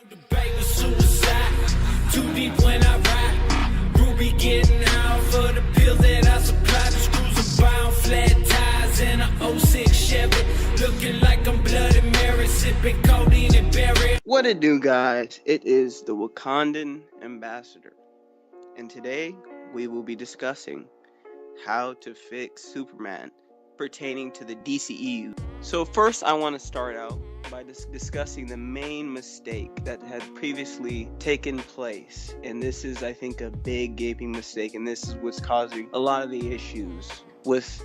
Debate with suicide. Too deep when I ride. Ruby getting out for the pills that I supply. The screws are bound, flat tires, and a 06 Chevy. Looking like I'm Bloody Mary, sipping codeine and berry. What it do, guys? It is the Wakandan Ambassador, and today we will be discussing how to fix Superman pertaining to the DCEU. So first I want to start out by discussing the main mistake that had previously taken place, and this is, I think, a big gaping mistake, and this is what's causing a lot of the issues with,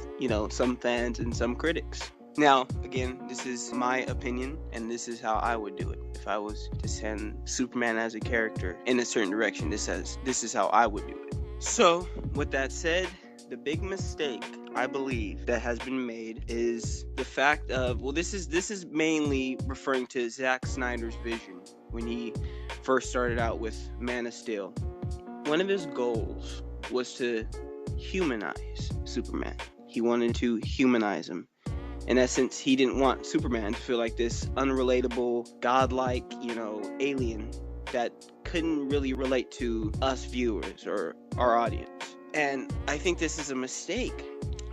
some fans and some critics. Now, again, this is my opinion, and this is how I would do it. If I was to send Superman as a character in a certain direction, this is how I would do it. So, with that said, the big mistake I believe that has been made is the fact of, this is mainly referring to Zack Snyder's vision when he first started out with Man of Steel. One of his goals was to humanize Superman. He wanted to humanize him. In essence, he didn't want Superman to feel like this unrelatable, godlike, alien that couldn't really relate to us viewers or our audience. And I think this is a mistake.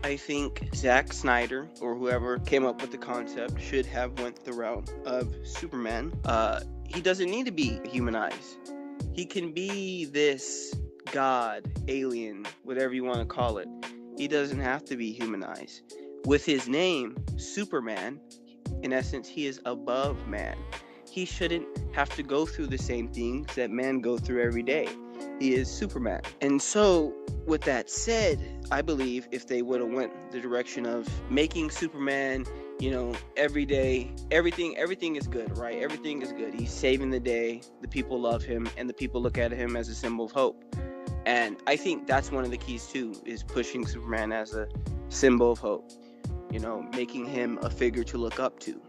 I think Zack Snyder, or whoever came up with the concept, should have went the route of Superman. He doesn't need to be humanized. He can be this god, alien, whatever you want to call it. He doesn't have to be humanized. With his name, Superman, in essence, he is above man. He shouldn't have to go through the same things that men go through every day. He is Superman. And so, with that said, I believe if they would have went the direction of making Superman, every day, everything is good, right? Everything is good. He's saving the day. The people love him, and the people look at him as a symbol of hope. And I think that's one of the keys too, is pushing Superman as a symbol of hope. Making him a figure to look up to.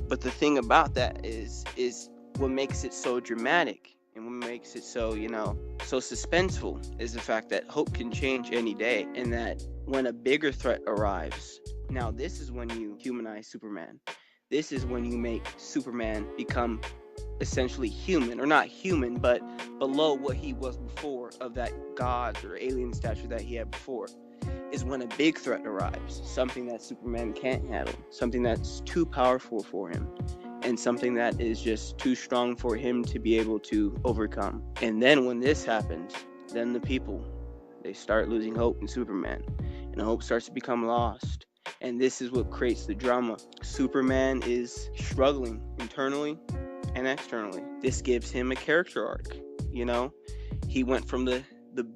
But the thing about that is what makes it so dramatic and what makes it so, so suspenseful is the fact that hope can change any day, and that when a bigger threat arrives, now this is when you humanize Superman. This is when you make Superman become essentially human, or not human, but below what he was before of that god or alien stature that he had before. Is when a big threat arrives, something that Superman can't handle, something that's too powerful for him, and something that is just too strong for him to be able to overcome. And then when this happens, then the people, they start losing hope in Superman, and hope starts to become lost. And this is what creates the drama. Superman is struggling internally and externally. This gives him a character arc. He went from the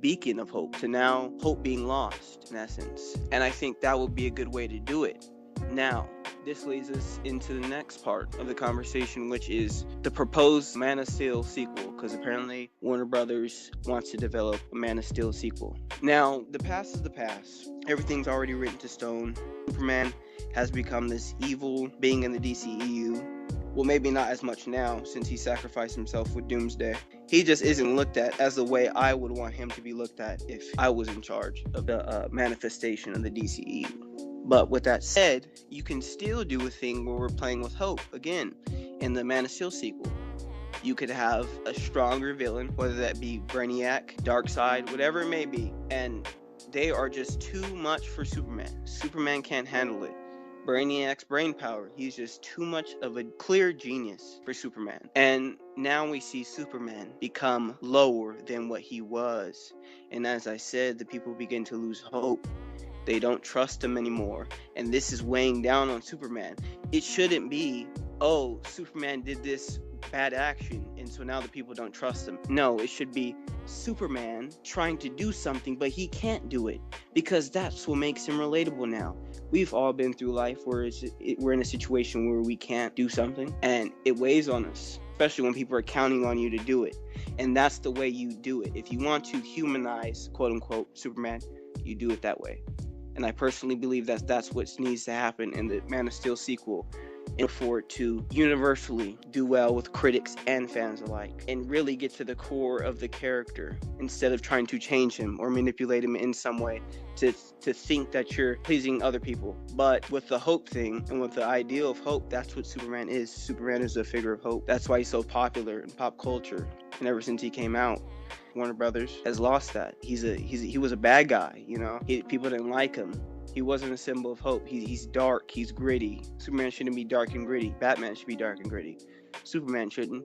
beacon of hope to now hope being lost, in essence. And I think that would be a good way to do it. Now, this leads us into the next part of the conversation, which is the proposed Man of Steel sequel, because apparently Warner Brothers wants to develop a Man of Steel sequel. Now, the past is the past. Everything's already written to stone. Superman has become this evil being in the DCEU. Well, maybe not as much now, since he sacrificed himself with Doomsday. He just isn't looked at as the way I would want him to be looked at if I was in charge of the manifestation of the DCEU. But with that said, you can still do a thing where we're playing with hope. Again, in the Man of Steel sequel, you could have a stronger villain, whether that be Brainiac, Darkseid, whatever it may be. And they are just too much for Superman. Superman can't handle it. Brainiac's brain power, he's just too much of a clear genius for Superman. And now we see Superman become lower than what he was. And as I said, the people begin to lose hope. They don't trust him anymore. And this is weighing down on Superman. It shouldn't be, Superman did this bad action, and so now the people don't trust him. No, it should be Superman trying to do something, but he can't do it, because that's what makes him relatable now. We've all been through life where we're in a situation where we can't do something, and it weighs on us, especially when people are counting on you to do it. And that's the way you do it. If you want to humanize, quote unquote, Superman, you do it that way. And I personally believe that that's what needs to happen in the Man of Steel sequel. for it to universally do well with critics and fans alike, and really get to the core of the character instead of trying to change him or manipulate him in some way to think that you're pleasing other people. But with the hope thing and with the ideal of hope, that's what Superman is. Superman is a figure of hope. That's why he's so popular in pop culture. And ever since he came out, Warner Brothers has lost that. He was a bad guy, you know. People didn't like him. He wasn't a symbol of hope. He's dark. He's gritty. Superman shouldn't be dark and gritty. Batman should be dark and gritty. Superman shouldn't.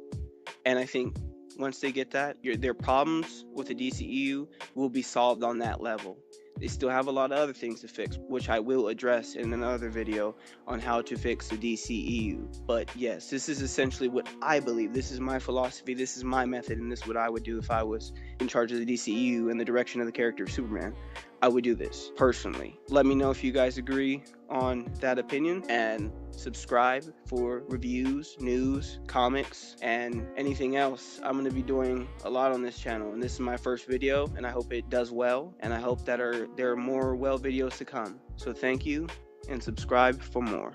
And I think once they get that, their problems with the DCEU will be solved on that level. They still have a lot of other things to fix, which I will address in another video on how to fix the DCEU. But yes, this is essentially what I believe. This is my philosophy. This is my method, and this is what I would do if I was in charge of the DCEU and the direction of the character of Superman. I would do this personally. Let me know if you guys agree on that opinion, and subscribe for reviews, news, comics, and anything else. I'm going to be doing a lot on this channel, and this is my first video, and I hope it does well, and I hope that there are more well videos to come. So thank you, and subscribe for more.